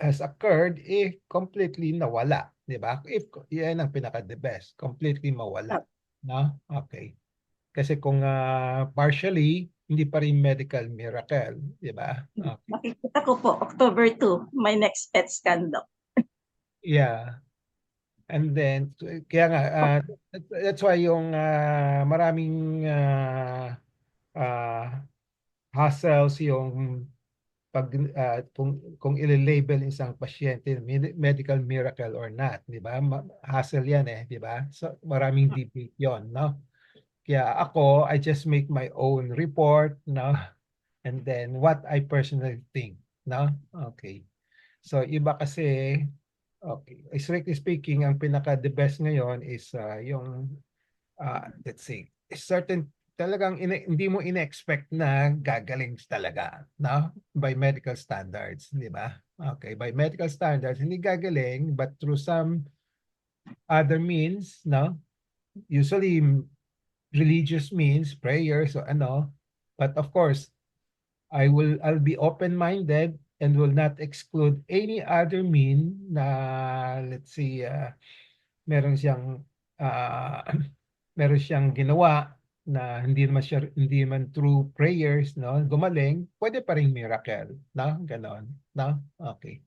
S1: has occurred if completely nawala. Di ba? If yan ang pinaka-the best, completely mawala. No? Okay. Kasi kung partially, hindi pa rin medical miracle, di ba? Okay.
S3: Makikita ko po, October 2, my next PET scan, Doc.
S1: Yeah. And then, kaya nga, that's why yung maraming hassles yung pag kung i-label isang pasyente medical miracle or not, di ba? Hassle yan di ba? So maraming debate yon, no? Kaya ako, I just make my own report, no? And then what I personally think, no? Okay. So iba kasi, okay, strictly speaking, ang pinaka the best ngayon is yung let's say, certain talagang hindi mo ina-expect na gagaling talaga, no? By medical standards, di ba? Okay, by medical standards, hindi gagaling, but through some other means, no? Usually religious means, prayers, or ano. But of course, I'll be open-minded and will not exclude any other mean na, let's say, meron siyang uh, meron siyang ginawa na hindi man through prayers, no, gumaling, pwede pa ring miracle, no, ganon, no, okay.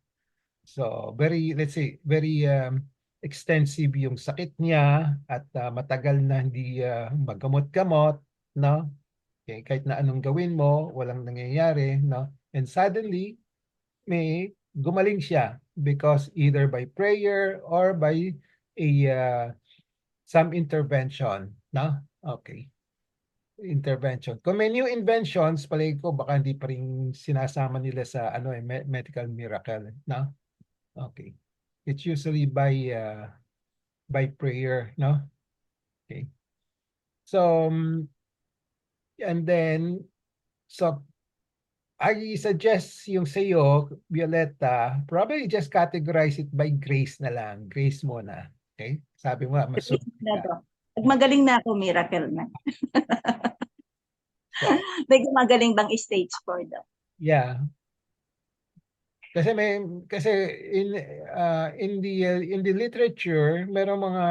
S1: So very, let's say, very extensive yung sakit niya at matagal na hindi magamot-gamot, no, okay, kahit na anong gawin mo, walang nangyayari, no, and suddenly may gumaling siya because either by prayer or by a some intervention, no? Okay. Intervention. Kung may new inventions, palagi ko baka hindi pa rin sinasama nila sa medical miracle, no? Okay. It's usually by prayer, no? Okay. So and then so I suggest yung sa iyo, Violeta, probably just categorize it by grace na lang. Grace muna. Okay? Sabi mo, masunod
S3: Na,
S1: ka.
S3: Doc. Pag magaling na ako, miracle na.
S1: So,
S3: May magaling bang stage 4, Doc?
S1: yeah. Kasi in the literature, merong mga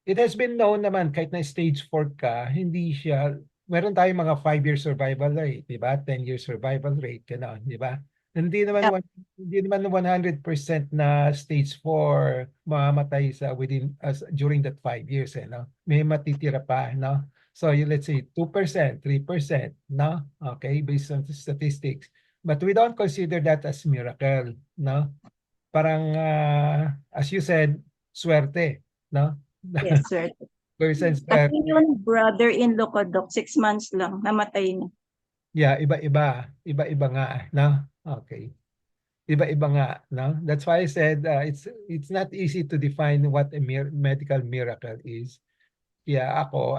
S1: it has been known naman kahit na stage 4 ka, hindi siya meron tayong mga 5-year survival rate, di ba? 10-year survival rate, gano'n, di ba? Hindi naman
S3: Yeah.
S1: hindi naman 100% na stage 4 mamamatay during that 5 years, no? May matitira pa, no? So let's say 2%, 3%, no? Okay, based on the statistics. But we don't consider that as miracle, no? Parang as you said, swerte, no?
S3: Yes, sir.
S1: Persons
S3: Kasi yun, brother-in-law ko, Doc, 6 months lang, namatay na.
S1: yeah, iba-iba nga, no? Okay. Iba-iba nga, no? That's why I said it's not easy to define what a medical miracle is. Yeah, ako,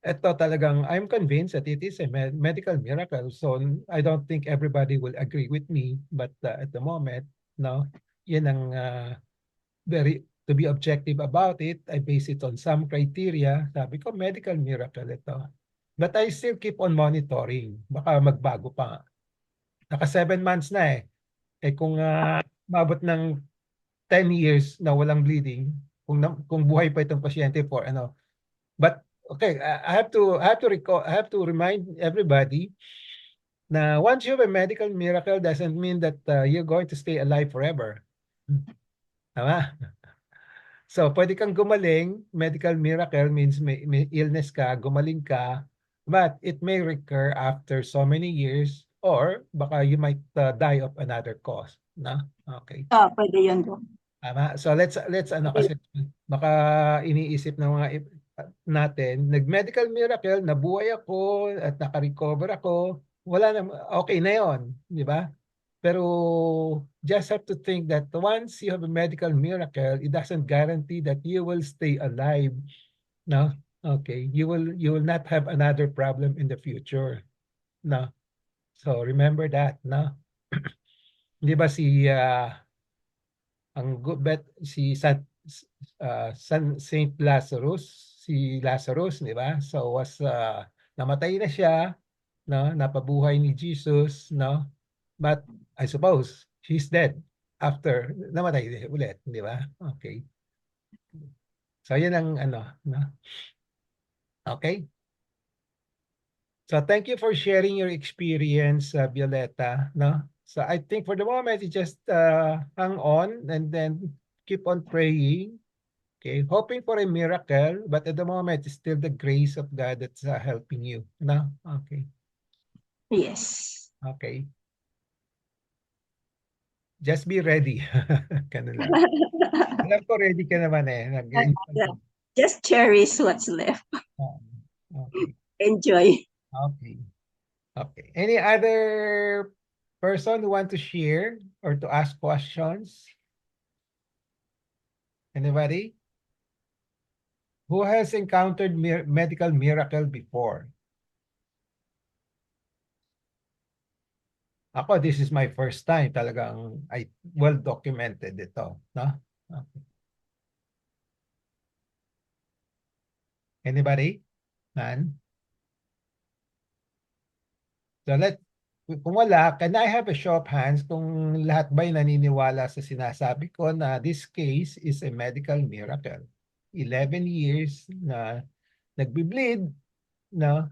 S1: eto talagang, I'm convinced that it is a medical miracle. So I don't think everybody will agree with me, but at the moment, no, yun ang to be objective about it, I base it on some criteria. Sabi ko, medical miracle ito. But I still keep on monitoring. Baka magbago pa. Naka 7 months na eh. Eh kung mabot ng 10 years na walang bleeding, kung buhay pa itong pasyente for ano. But okay, I have to remind everybody na once you have a medical miracle doesn't mean that you're going to stay alive forever. Tama? So, pwede kang gumaling. Medical miracle means may illness ka, gumaling ka, but it may recur after so many years or baka you might die of another cause. Na? Okay.
S3: Pwede yun, Doc.
S1: Tama. So, let's kasi baka iniisip ng mga natin, nag-medical miracle, nabuhay ako at naka-recover ako, wala na, okay na yon, di ba? Pero just have to think that once you have a medical miracle, it doesn't guarantee that you will stay alive. No? Okay. You will not have another problem in the future. No? So remember that. No? Di ba ang good bet si Saint Lazarus, di ba? So namatay na siya, no? Napabuhay ni Jesus, no? But I suppose she's dead after namatay ulit, di ba? Okay. So, yan ang ano, no? Okay? So, thank you for sharing your experience, Violeta, no? So, I think for the moment, you just hang on and then keep on praying, okay? Hoping for a miracle, but at the moment, it's still the grace of God that's helping you, no? Okay,
S3: Yes.
S1: okay. Just be ready. Ganun lang. Alam ko ready ka naman eh.
S3: Just cherish what's left.
S1: Okay.
S3: Enjoy.
S1: Okay. Okay. Any other person who want to share or to ask questions? Anybody? Who has encountered medical miracle before? Ako, this is my first time talagang well documented ito, no? Okay. Anybody? None? So kung wala, can I have a show of hands kung lahat ba'y naniniwala sa sinasabi ko na this case is a medical miracle? 11 years na nagbi-bleed, no?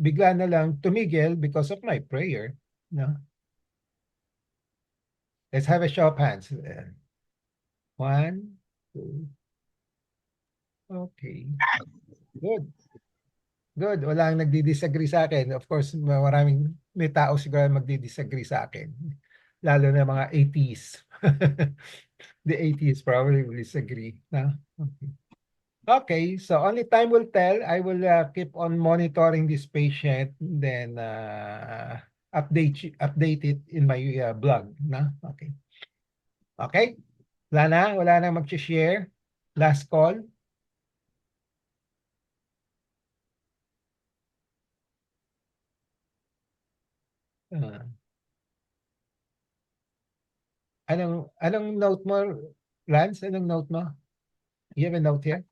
S1: Bigla na lang tumigil because of my prayer, no? Let's have a show of hands. 1, 2. Okay. Good. Good. Walang nagdi-disagree sa akin. Of course, may tao siguro magdi-disagree sa akin. Lalo na mga atheists. The atheists probably will disagree. No? Okay. Okay, so only time will tell. I will keep on monitoring this patient, then update it in my blog. No? Okay. Okay? Wala na mag-share. Last call. Anong note mo, Lance? Anong note mo? You have a note here?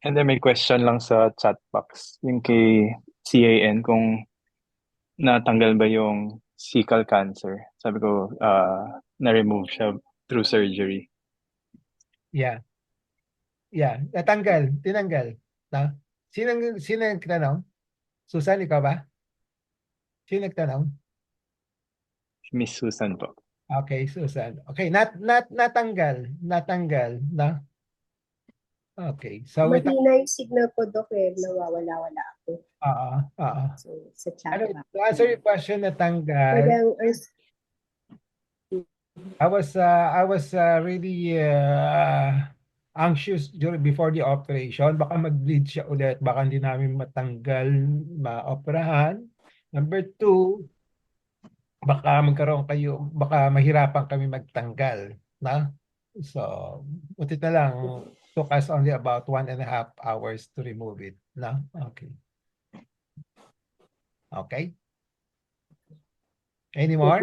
S4: And then may question lang sa chat box, yung kay CAN, kung natanggal ba yung cecal cancer. Sabi ko, na-remove siya through surgery.
S1: Yeah. Yeah, tinanggal. No? Sino nagtanong? Susan, ikaw ba? Sino nagtanong?
S4: Miss Susan po.
S1: Okay, Susan. Okay, natanggal, no? Okay, so
S5: Mahina yung signal ko, Doc, nawawala-wala ako.
S1: Oo.
S5: So, sa chat.
S1: To answer your question, natanggal.
S5: Parang,
S1: I was really anxious before the operation. Baka mag-bleed siya ulit. Baka hindi namin matanggal, maoperahan. Number 2, baka mahirapan kami magtanggal. Na? So, buti na lang, took us only about 1.5 hours to remove it. Na? Okay. Okay? Any more?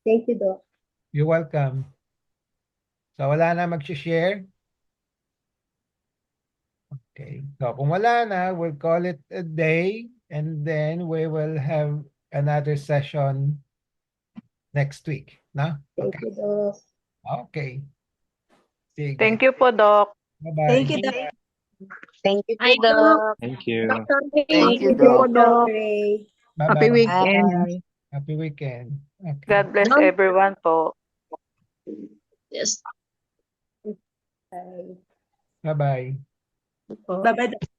S5: Thank you, Doc.
S1: You're welcome. So, wala na mag-share? Okay. So, kung wala na, we'll call it a day and then we will have another session next week. No?
S5: Thank you, Doc.
S1: Okay. Sige.
S6: Thank you po, Doc.
S1: Bye-bye.
S3: Thank you, Doc.
S7: Thank you po,
S2: Hi, Doc.
S7: Doc.
S4: Thank you.
S7: Thank you,
S2: Doc.
S7: Doc.
S1: Bye-bye.
S2: Happy weekend.
S7: Bye.
S1: Happy weekend. Okay.
S6: God bless everyone po.
S7: Yes.
S5: Bye.
S1: Bye-bye.
S3: Bye-bye.